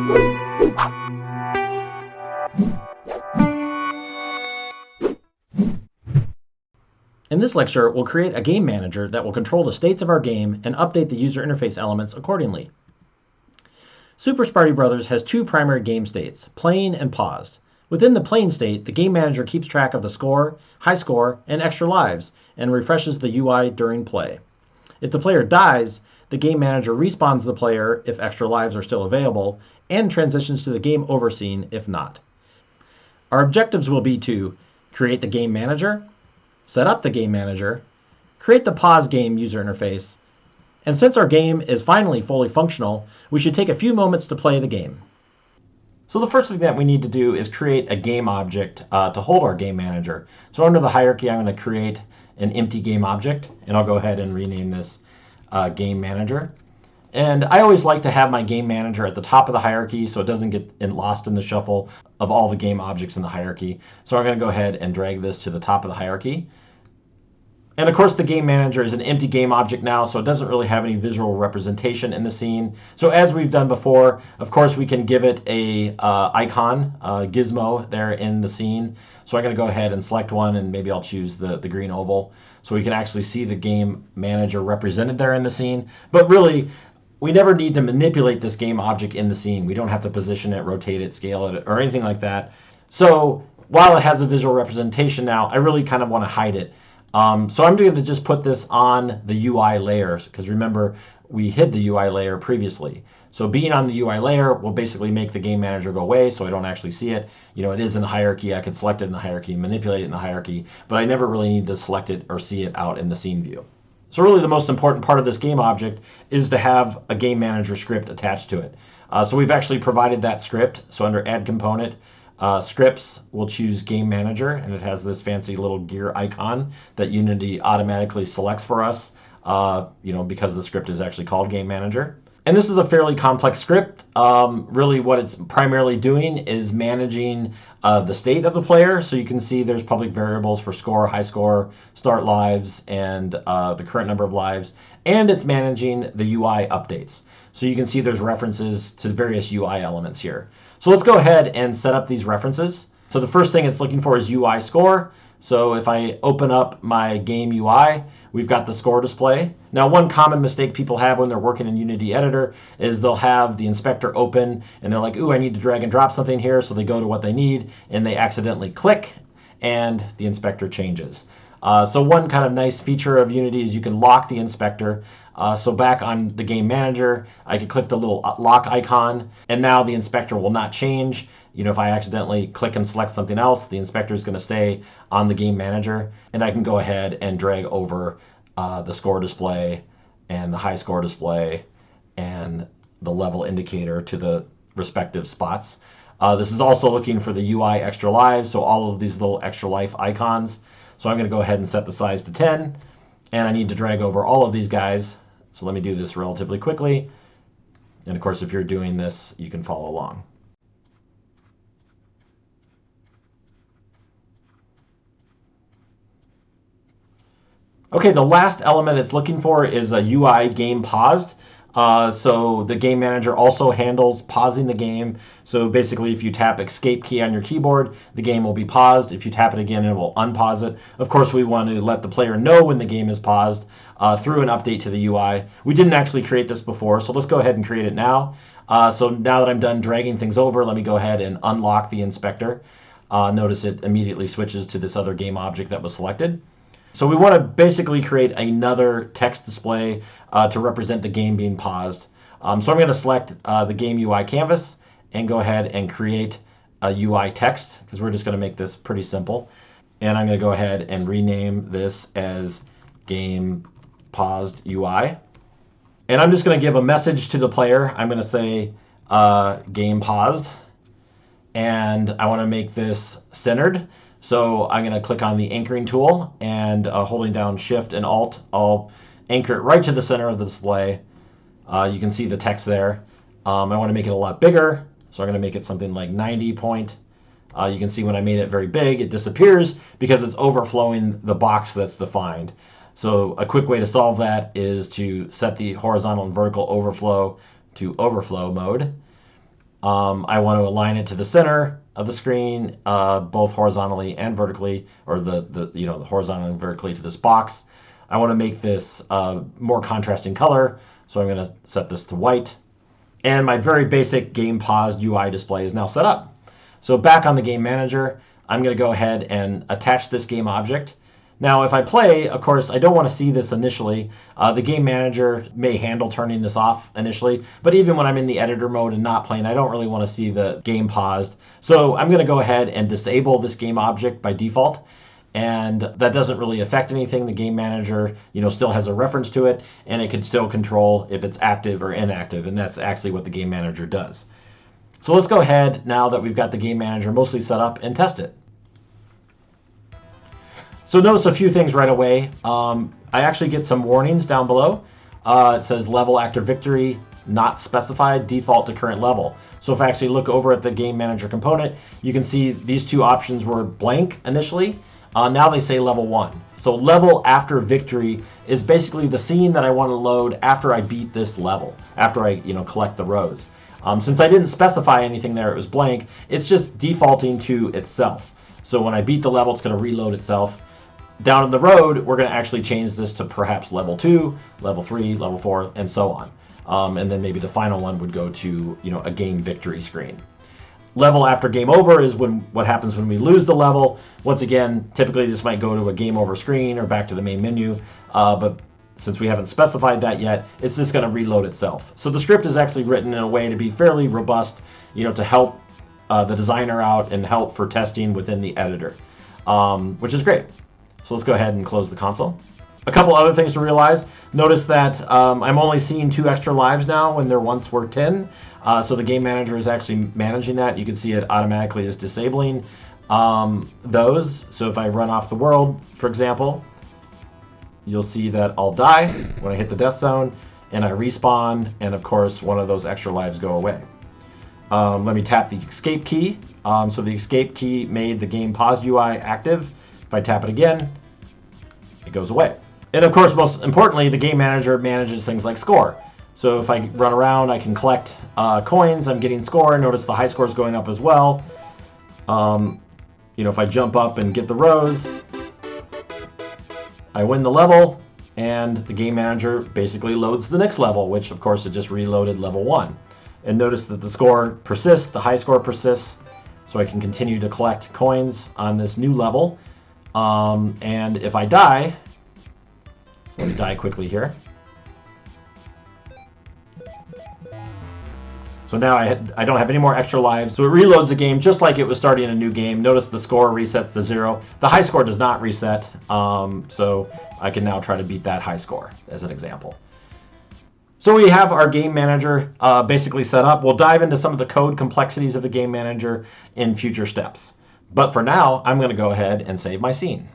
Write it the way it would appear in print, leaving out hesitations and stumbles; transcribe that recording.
In this lecture, we'll create a game manager that will control the states of our game and update the user interface elements accordingly. Super Sparty Brothers has two primary game states, playing and paused. Within the playing state, the game manager keeps track of the score, high score, and extra lives, and refreshes the UI during play. If the player dies, the game manager respawns the player if extra lives are still available, and transitions to the game over scene if not. Our objectives will be to create the game manager, set up the game manager, create the pause game user interface, and since our game is finally fully functional, we should take a few moments to play the game. So the first thing that we need to do is create a game object to hold our game manager. So under the hierarchy, I'm going to create an empty game object, and I'll go ahead and rename this game manager. And I always like to have my game manager at the top of the hierarchy so it doesn't get lost in the shuffle of all the game objects in the hierarchy. So I'm going to go ahead and drag this to the top of the hierarchy. And of course, the game manager is an empty game object now, so it doesn't really have any visual representation in the scene. So as we've done before, of course, we can give it a icon, gizmo there in the scene. So I'm going to go ahead and select one, and maybe I'll choose the green oval so we can actually see the game manager represented there in the scene. But really, we never need to manipulate this game object in the scene. We don't have to position it, rotate it, scale it, or anything like that. So while it has a visual representation now, I really kind of want to hide it. So I'm going to just put this on the UI layers, because remember, we hid the UI layer previously. So being on the UI layer will basically make the game manager go away, so I don't actually see it. You know, it is in the hierarchy. I can select it in the hierarchy, manipulate it in the hierarchy, but I never really need to select it or see it out in the scene view. So really the most important part of this game object is to have a game manager script attached to it. So we've actually provided that script. So under add component, scripts, we'll choose game manager, and it has this fancy little gear icon that Unity automatically selects for us, because the script is actually called game manager. And this is a fairly complex script. Really what it's primarily doing is managing the state of the player. So you can see there's public variables for score, high score, start lives, and the current number of lives. And it's managing the UI updates. So you can see there's references to various UI elements here. So let's go ahead and set up these references. So the first thing it's looking for is UI score. So if I open up my game UI, we've got the score display. Now, one common mistake people have when they're working in Unity Editor is they'll have the inspector open and they're like, ooh, I need to drag and drop something here. So they go to what they need and they accidentally click and the inspector changes. So one kind of nice feature of Unity is you can lock the inspector. So back on the game manager, I can click the little lock icon, and now the inspector will not change. You know, if I accidentally click and select something else, the inspector is going to stay on the game manager, and I can go ahead and drag over the score display and the high score display and the level indicator to the respective spots. This is also looking for the UI extra lives, so all of these little extra life icons. So I'm going to go ahead and set the size to 10, and I need to drag over all of these guys. So let me do this relatively quickly. And of course, if you're doing this, you can follow along. Okay, the last element it's looking for is a UI game paused. So the game manager also handles pausing the game. So basically, if you tap escape key on your keyboard, the game will be paused. If you tap it again, it will unpause it. Of course, we want to let the player know when the game is paused through an update to the UI. We didn't actually create this before, so let's go ahead and create it now. So now that I'm done dragging things over, let me go ahead and unlock the inspector. Notice it immediately switches to this other game object that was selected. So we want to basically create another text display to represent the game being paused. So I'm going to select the game UI canvas and go ahead and create a UI text, because we're just going to make this pretty simple. And I'm going to go ahead and rename this as game paused UI. And I'm just going to give a message to the player. I'm going to say game paused. And I want to make this centered. So I'm going to click on the anchoring tool, and holding down Shift and Alt, I'll anchor it right to the center of the display. You can see the text there. I want to make it a lot bigger, so I'm going to make it something like 90 point. You can see when I made it very big, it disappears because it's overflowing the box that's defined. So a quick way to solve that is to set the horizontal and vertical overflow to overflow mode. I want to align it to the center of the screen, both horizontally and vertically, or the horizontally and vertically to this box. I want to make this more contrasting color, so I'm going to set this to white. And my very basic game paused UI display is now set up. So back on the game manager, I'm going to go ahead and attach this game object. Now, if I play, of course, I don't want to see this initially. The game manager may handle turning this off initially, but even when I'm in the editor mode and not playing, I don't really want to see the game paused. So I'm going to go ahead and disable this game object by default. And that doesn't really affect anything. The game manager, still has a reference to it, and it can still control if it's active or inactive, and that's actually what the game manager does. So let's go ahead, now that we've got the game manager mostly set up, and test it. So notice a few things right away. I actually get some warnings down below. It says level after victory, not specified, default to current level. So if I actually look over at the game manager component, you can see these two options were blank initially. Now they say level 1. So level after victory is basically the scene that I want to load after I beat this level, after I collect the rows. Since I didn't specify anything there, it was blank, it's just defaulting to itself. So when I beat the level, it's going to reload itself. Down the road, we're going to actually change this to perhaps level 2, level 3, level 4, and so on. And then maybe the final one would go to a game victory screen. Level after game over is what happens when we lose the level. Once again, typically this might go to a game over screen or back to the main menu, but since we haven't specified that yet, it's just going to reload itself. So the script is actually written in a way to be fairly robust, to help the designer out and help for testing within the editor, which is great. So let's go ahead and close the console. A couple other things to realize. Notice that I'm only seeing 2 extra lives now when there once were 10. So the game manager is actually managing that. You can see it automatically is disabling those. So if I run off the world, for example, you'll see that I'll die when I hit the death zone, and I respawn, and of course one of those extra lives go away. Let me tap the escape key. So the escape key made the game pause UI active. If I tap it again, it goes away. And of course, most importantly, the game manager manages things like score. So if I run around, I can collect coins. I'm getting score. Notice the high score is going up as well. If I jump up and get the rows, I win the level, and the game manager basically loads the next level, which of course it just reloaded level 1. And notice that the score persists, the high score persists, so I can continue to collect coins on this new level. And if I die, let me die quickly here. So now I don't have any more extra lives. So it reloads the game just like it was starting a new game. Notice the score resets to 0. The high score does not reset. So I can now try to beat that high score as an example. So we have our game manager basically set up. We'll dive into some of the code complexities of the game manager in future steps. But for now, I'm going to go ahead and save my scene.